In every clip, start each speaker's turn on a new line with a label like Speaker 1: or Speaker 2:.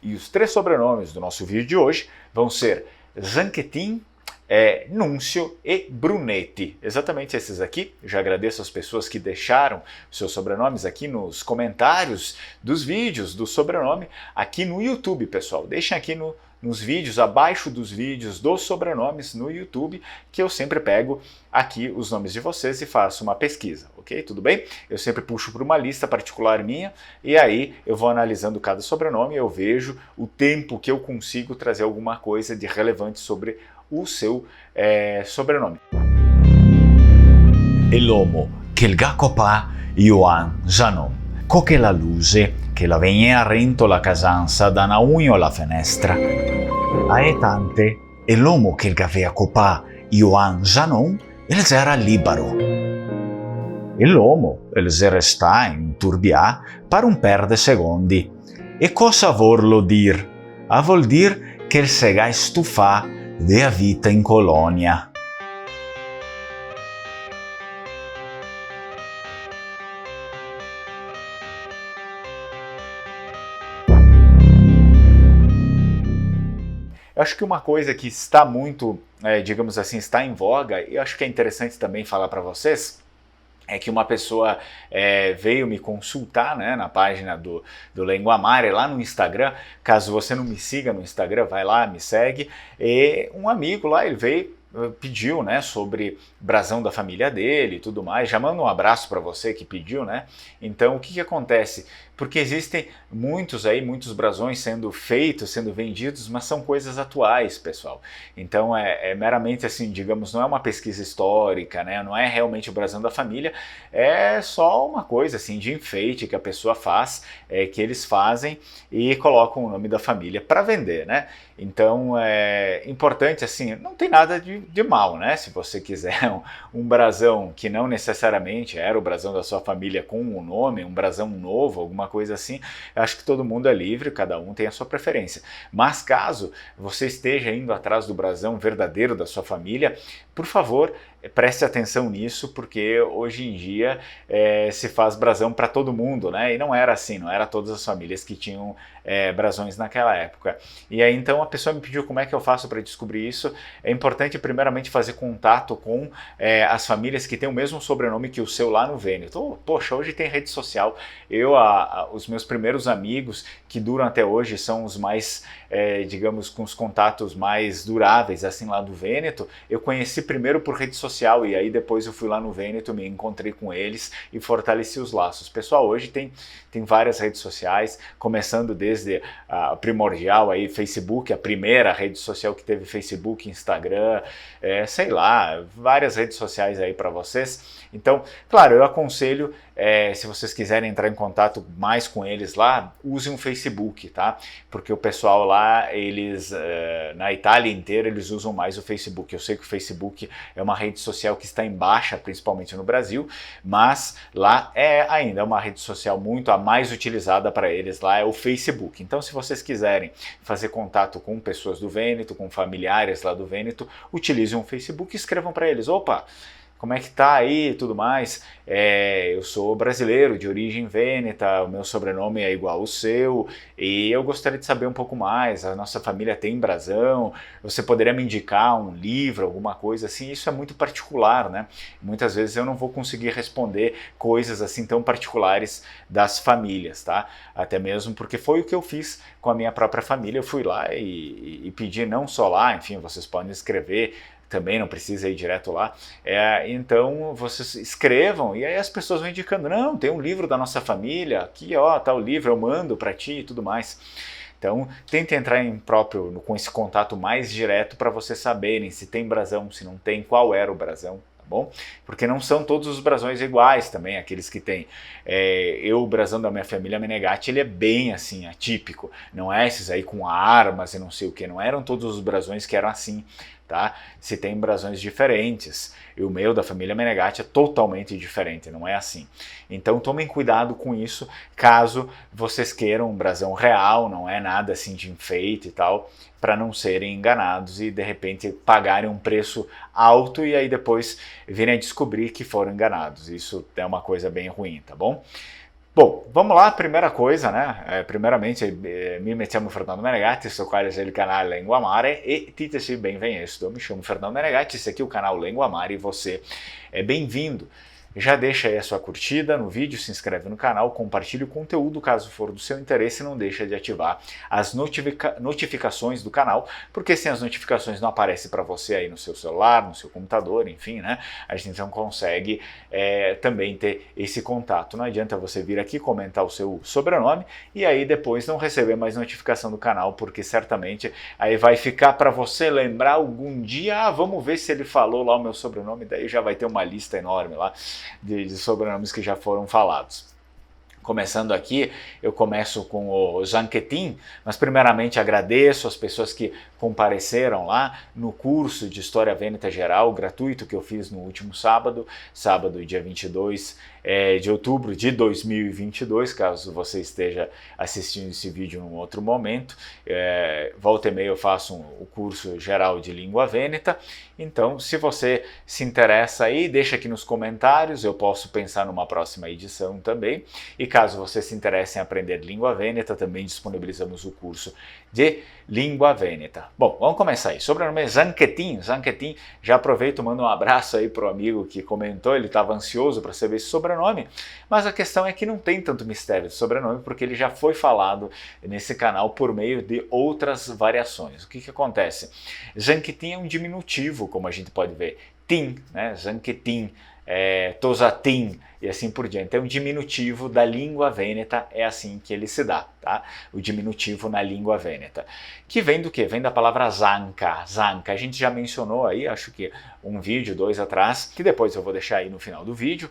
Speaker 1: E os 3 sobrenomes do nosso vídeo de hoje vão ser Zanquetin, Núncio e Brunetti. Exatamente esses aqui. Já agradeço as pessoas que deixaram seus sobrenomes aqui nos comentários dos vídeos do sobrenome aqui no YouTube, pessoal. Deixem aqui nos vídeos, abaixo dos vídeos dos sobrenomes no YouTube, que eu sempre pego aqui os nomes de vocês e faço uma pesquisa, ok? Tudo bem? Eu sempre puxo por uma lista particular minha e aí eu vou analisando cada sobrenome e eu vejo o tempo que eu consigo trazer alguma coisa de relevante sobre o seu sobrenome.
Speaker 2: E l'uomo che il gacopà Ioan Janon, coche la luce che la vegna rento la casanza da na unio la finestra. A tante, e l'uomo che il gavea copà Ioan Janon, il era libero. E l'uomo, il se resta in turbià per un per de secondi. E cosa vorlo dir? A vol dir che il sega stufà de a vita in colônia.
Speaker 1: Eu acho que uma coisa que está muito, digamos assim, está em voga, e eu acho que é interessante também falar para vocês, é que uma pessoa veio me consultar, né, na página do Lenguamare, lá no Instagram. Caso você não me siga no Instagram, vai lá, me segue. E um amigo lá, ele veio, pediu, né, sobre brasão da família dele e tudo mais. Já mando um abraço para você que pediu, né? Então, o que acontece? Porque existem muitos brasões sendo feitos, sendo vendidos, mas são coisas atuais, pessoal. Então é meramente assim, digamos, não é uma pesquisa histórica, né? Não é realmente o brasão da família, é só uma coisa assim de enfeite que a pessoa faz, que eles fazem e colocam o nome da família para vender, né? Então é importante assim, não tem nada de mal, né? Se você quiser um brasão que não necessariamente era o brasão da sua família com um nome, um brasão novo, alguma coisa assim, eu acho que todo mundo é livre, cada um tem a sua preferência. Mas caso você esteja indo atrás do brasão verdadeiro da sua família, por favor, preste atenção nisso, porque hoje em dia se faz brasão para todo mundo, né? E não era assim, não era todas as famílias que tinham brasões naquela época. E aí então a pessoa me pediu como é que eu faço para descobrir isso. É importante primeiramente fazer contato com as famílias que têm o mesmo sobrenome que o seu lá no Vêneto. Poxa, hoje tem rede social. Os meus primeiros amigos que duram até hoje são os mais, digamos, com os contatos mais duráveis assim lá do Vêneto. Eu conheci primeiro por rede social e aí depois eu fui lá no Vêneto, me encontrei com eles e fortaleci os laços. Pessoal, hoje tem várias redes sociais, começando desde a primordial aí, Facebook, a primeira rede social que teve Facebook, Instagram, sei lá, várias redes sociais aí para vocês. Então, claro, eu aconselho, se vocês quiserem entrar em contato mais com eles lá, usem o Facebook, tá? Porque o pessoal lá, eles, na Itália inteira, eles usam mais o Facebook. Eu sei que o Facebook é uma rede social que está em baixa, principalmente no Brasil, mas lá ainda é uma rede social muito a mais utilizada para eles, lá é o Facebook. Então, se vocês quiserem fazer contato com pessoas do Vêneto, com familiares lá do Vêneto, utilizem o Facebook e escrevam para eles, opa, como é que tá aí e tudo mais, eu sou brasileiro de origem vêneta, o meu sobrenome é igual ao seu e eu gostaria de saber um pouco mais, a nossa família tem brasão, você poderia me indicar um livro, alguma coisa assim. Isso é muito particular, né? Muitas vezes eu não vou conseguir responder coisas assim tão particulares das famílias, tá? Até mesmo porque foi o que eu fiz com a minha própria família, eu fui lá e pedi não só lá, enfim, vocês podem escrever, também não precisa ir direto lá, então vocês escrevam e aí as pessoas vão indicando, não, tem um livro da nossa família, aqui ó, tá o livro, eu mando para ti e tudo mais. Então tente entrar com esse contato mais direto para vocês saberem se tem brasão, se não tem, qual era o brasão. Bom, porque não são todos os brasões iguais também, aqueles que tem. O brasão da minha família Menegatti, ele é bem assim, atípico, não é esses aí com armas e não sei o que, não eram todos os brasões que eram assim, tá? Se tem brasões diferentes, e o meu da família Menegatti é totalmente diferente, não é assim. Então tomem cuidado com isso, caso vocês queiram um brasão real, não é nada assim de enfeite e tal, para não serem enganados e de repente pagarem um preço alto e aí depois virem a descobrir que foram enganados. Isso é uma coisa bem ruim, tá bom? Bom, vamos lá, primeira coisa, né? Primeiramente, mi chiamo Fernando Menegatti, sto qua è il canale Lingua Mare e dite-se bem-vindo. Me chamo Fernando Menegatti, esse aqui é o canal Lingua Mare e você é bem-vindo. Já deixa aí a sua curtida no vídeo, se inscreve no canal, compartilhe o conteúdo caso for do seu interesse e não deixa de ativar as notificações do canal, porque sem as notificações não aparece para você aí no seu celular, no seu computador, enfim, né? A gente não consegue também ter esse contato. Não adianta você vir aqui comentar o seu sobrenome e aí depois não receber mais notificação do canal, porque certamente aí vai ficar para você lembrar algum dia, vamos ver se ele falou lá o meu sobrenome, daí já vai ter uma lista enorme lá de sobrenomes que já foram falados. Começando aqui, eu começo com o Zanquetin, mas primeiramente agradeço as pessoas que compareceram lá no curso de História Vêneta Geral, gratuito, que eu fiz no último sábado, dia 22 de outubro de 2022, caso você esteja assistindo esse vídeo num outro momento. Volta e meia eu faço o curso geral de língua vêneta, então se você se interessa aí, deixa aqui nos comentários, eu posso pensar numa próxima edição também, e caso você se interesse em aprender língua vêneta, também disponibilizamos o curso de língua vêneta. Bom, vamos começar aí. Sobrenome é Zanquetin. Zanquetin, já aproveito, mando um abraço aí pro amigo que comentou, ele estava ansioso para saber esse sobrenome, mas a questão é que não tem tanto mistério de sobrenome, porque ele já foi falado nesse canal por meio de outras variações. O que que acontece? Zanquetin é um diminutivo, como a gente pode ver. Tin, né? Zanquetin, Tosatin e assim por diante. É um diminutivo da língua vêneta, é assim que ele se dá, tá? O diminutivo na língua vêneta. Que vem do quê? Vem da palavra zanca. Zanca, a gente já mencionou aí, acho que um vídeo, 2 atrás, que depois eu vou deixar aí no final do vídeo,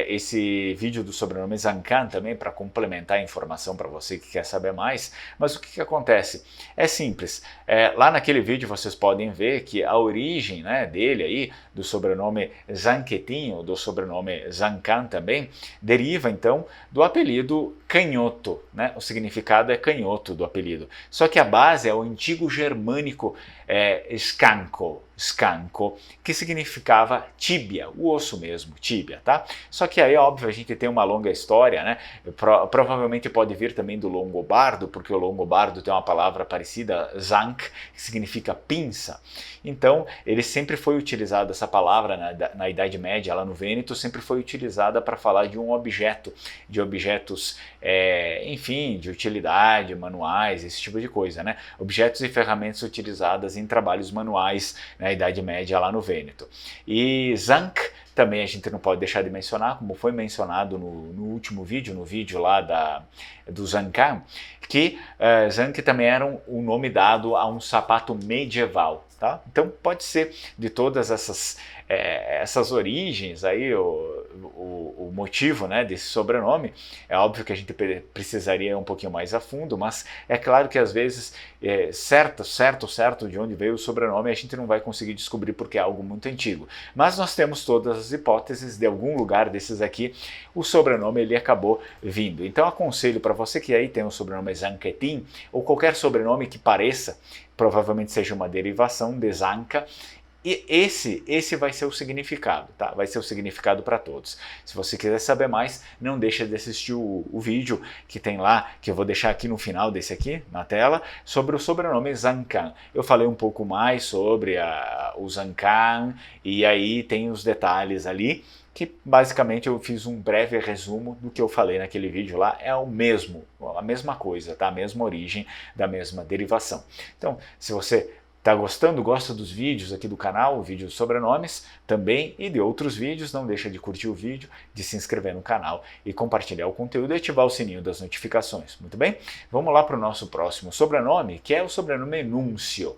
Speaker 1: esse vídeo do sobrenome Zancan também, para complementar a informação para você que quer saber mais. Mas o que que acontece? É simples, lá naquele vídeo vocês podem ver que a origem, né, dele aí, do sobrenome Zanquetin, ou do sobrenome Zancan também, deriva então do apelido canhoto, né? O significado é canhoto do apelido. Só que a base é o antigo germânico scanco, que significava tíbia, o osso mesmo, tíbia, tá? Só que aí, óbvio, a gente tem uma longa história, né? Provavelmente pode vir também do longobardo, porque o longobardo tem uma palavra parecida, zank, que significa pinça. Então, ele sempre foi utilizado, essa palavra na Idade Média, lá no Vêneto, sempre foi utilizada para falar de um objeto, de objetos, enfim, de utilidade, manuais, esse tipo de coisa, né? Objetos e ferramentas utilizadas em trabalhos manuais na Idade Média lá no Vêneto. E zank também a gente não pode deixar de mencionar, como foi mencionado no último vídeo, no vídeo lá do Zancan, que zank também era um nome dado a um sapato medieval. Tá? Então pode ser de todas essas origens aí, o motivo, né, desse sobrenome. É óbvio que a gente precisaria ir um pouquinho mais a fundo, mas é claro que às vezes certo de onde veio o sobrenome a gente não vai conseguir descobrir porque é algo muito antigo. Mas nós temos todas as hipóteses, de algum lugar desses aqui o sobrenome ele acabou vindo. Então aconselho para você que aí tem o sobrenome Zanquetin ou qualquer sobrenome que pareça, provavelmente seja uma derivação de Zanca, e esse vai ser o significado, tá? Vai ser o significado para todos. Se você quiser saber mais, não deixa de assistir o vídeo que tem lá, que eu vou deixar aqui no final desse aqui, na tela, sobre o sobrenome Zancan. Eu falei um pouco mais sobre o Zancan, e aí tem os detalhes ali, que basicamente eu fiz um breve resumo do que eu falei naquele vídeo lá, é a mesma coisa, tá? A mesma origem da mesma derivação. Então, se você está gostando, gosta dos vídeos aqui do canal, o vídeo de sobrenomes também e de outros vídeos, não deixa de curtir o vídeo, de se inscrever no canal e compartilhar o conteúdo e ativar o sininho das notificações. Muito bem? Vamos lá para o nosso próximo sobrenome, que é o sobrenome Nunzio.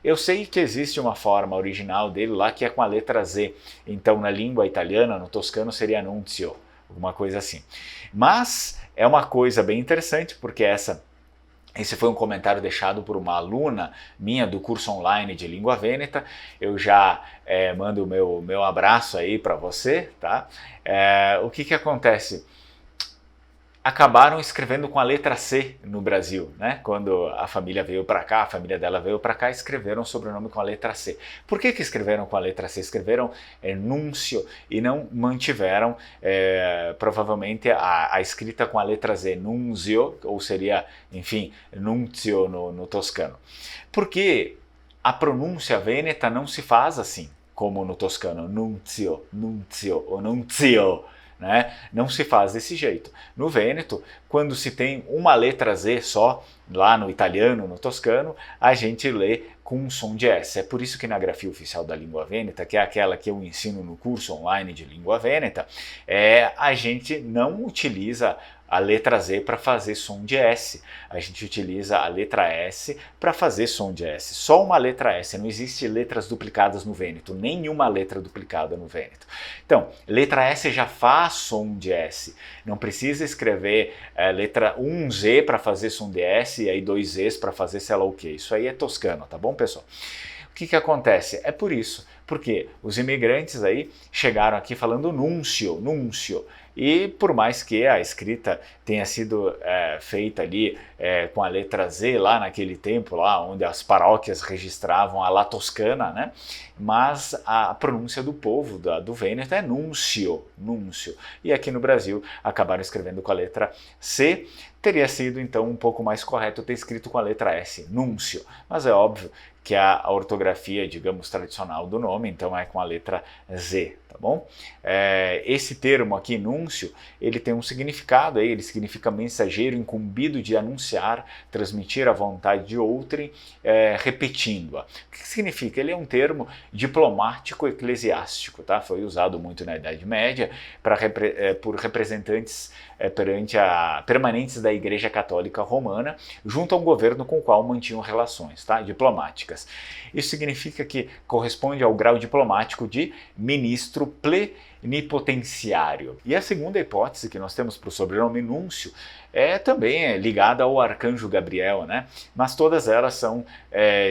Speaker 1: Eu sei que existe uma forma original dele lá que é com a letra Z, então na língua italiana, no toscano seria Nunzio, alguma coisa assim. Mas é uma coisa bem interessante porque esse foi um comentário deixado por uma aluna minha do curso online de língua vêneta. Eu já mando o meu abraço aí para você, tá? O que acontece? acabaram escrevendo com a letra C no Brasil, né? Quando a família veio para cá, a família dela veio para cá, escreveram o sobrenome com a letra C. Por que escreveram com a letra C? Escreveram Núncio e não mantiveram provavelmente a escrita com a letra Z, Nunzio, ou seria, enfim, Nunzio no toscano. Porque a pronúncia vêneta não se faz assim, como no toscano, Nunzio, Nunzio ou Nunzio. Né? Não se faz desse jeito. No Vêneto, quando se tem uma letra Z só, lá no italiano, no toscano, a gente lê com um som de S. É por isso que na grafia oficial da língua vêneta, que é aquela que eu ensino no curso online de língua vêneta, a gente não utiliza a letra Z para fazer som de S. A gente utiliza a letra S para fazer som de S. Só uma letra S. Não existe letras duplicadas no Vêneto. Nenhuma letra duplicada no Vêneto. Então, letra S já faz som de S. Não precisa escrever letra 1Z para fazer som de S e aí 2 Zs para fazer sei lá o que. Isso aí é toscano, tá bom, pessoal? O que acontece? É por isso. Porque os imigrantes aí chegaram aqui falando núncio, núncio. E por mais que a escrita tenha sido feita ali com a letra Z lá naquele tempo, lá onde as paróquias registravam a La Toscana, né? Mas a pronúncia do povo do Vêneto é núncio, núncio. E aqui no Brasil acabaram escrevendo com a letra C. Teria sido então um pouco mais correto ter escrito com a letra S, núncio. Mas é óbvio que a ortografia, digamos, tradicional do nome, então é com a letra Z, tá bom? Esse termo aqui, núncio, ele tem um significado aí, ele significa mensageiro incumbido de anunciar, transmitir a vontade de outrem, repetindo-a. O que significa? Ele é um termo diplomático eclesiástico, tá? Foi usado muito na Idade Média por representantes permanentes da Igreja Católica Romana, junto a um governo com o qual mantinham relações, tá? Diplomáticas. Isso significa que corresponde ao grau diplomático de ministro plenipotenciário. E a segunda hipótese que nós temos para o sobrenome Núncio também é ligada ao arcanjo Gabriel, né? Mas todas elas são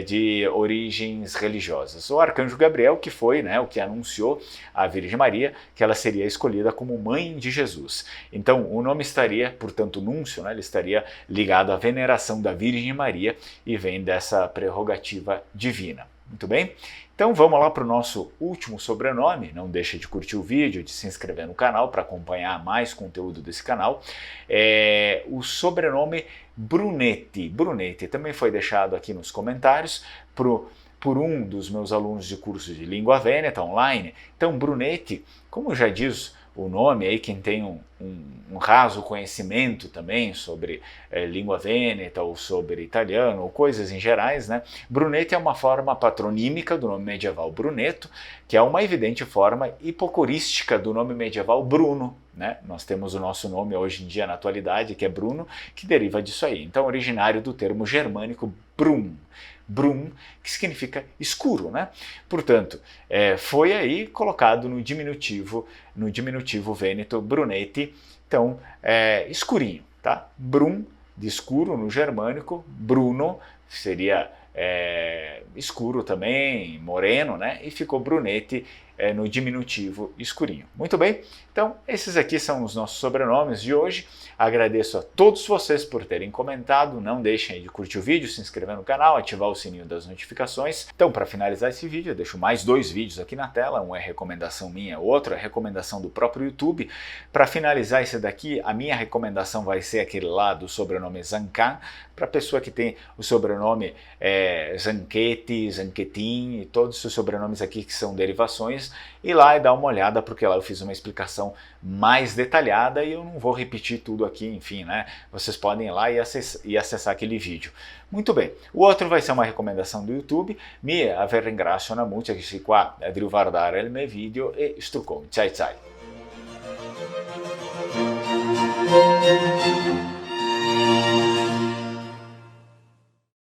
Speaker 1: de origens religiosas. O arcanjo Gabriel que foi, né, o que anunciou à Virgem Maria que ela seria escolhida como mãe de Jesus. Então o nome estaria, portanto, Núncio, né, ele estaria ligado à veneração da Virgem Maria e vem dessa prerrogativa divina. Muito bem? Então vamos lá para o nosso último sobrenome. Não deixe de curtir o vídeo, de se inscrever no canal para acompanhar mais conteúdo desse canal. O sobrenome Brunetti. Brunetti também foi deixado aqui nos comentários por um dos meus alunos de curso de língua vêneta online. Então Brunetti, como já diz o nome aí, quem tem um raso conhecimento também sobre língua vêneta ou sobre italiano ou coisas em gerais, né? Brunetti é uma forma patronímica do nome medieval Brunetto, que é uma evidente forma hipocorística do nome medieval Bruno, né? Nós temos o nosso nome hoje em dia na atualidade, que é Bruno, que deriva disso aí. Então, originário do termo germânico Brum. Brum, que significa escuro, né? Portanto, foi aí colocado no diminutivo vêneto Brunetti, então escurinho, tá? Brum, de escuro no germânico, Bruno seria escuro também, moreno, né? E ficou Brunetti no diminutivo escurinho. Muito bem, então esses aqui são os nossos sobrenomes de hoje. Agradeço a todos vocês por terem comentado, não deixem de curtir o vídeo, se inscrever no canal, ativar o sininho das notificações. Então, para finalizar esse vídeo, eu deixo mais 2 vídeos aqui na tela, um é recomendação minha, outro é recomendação do próprio YouTube. Para finalizar esse daqui, a minha recomendação vai ser aquele lá do sobrenome Zancan, para a pessoa que tem o sobrenome Zanchetti, Zanchetin e todos os sobrenomes aqui que são derivações, ir lá e dar uma olhada, porque lá eu fiz uma explicação mais detalhada e eu não vou repetir tudo aqui, enfim, né? Vocês podem ir lá e acessar aquele vídeo. Muito bem, o outro vai ser uma recomendação do YouTube. Vi ringrazio molto che si qua a guardare il mio video e sto con. Ciao ciao!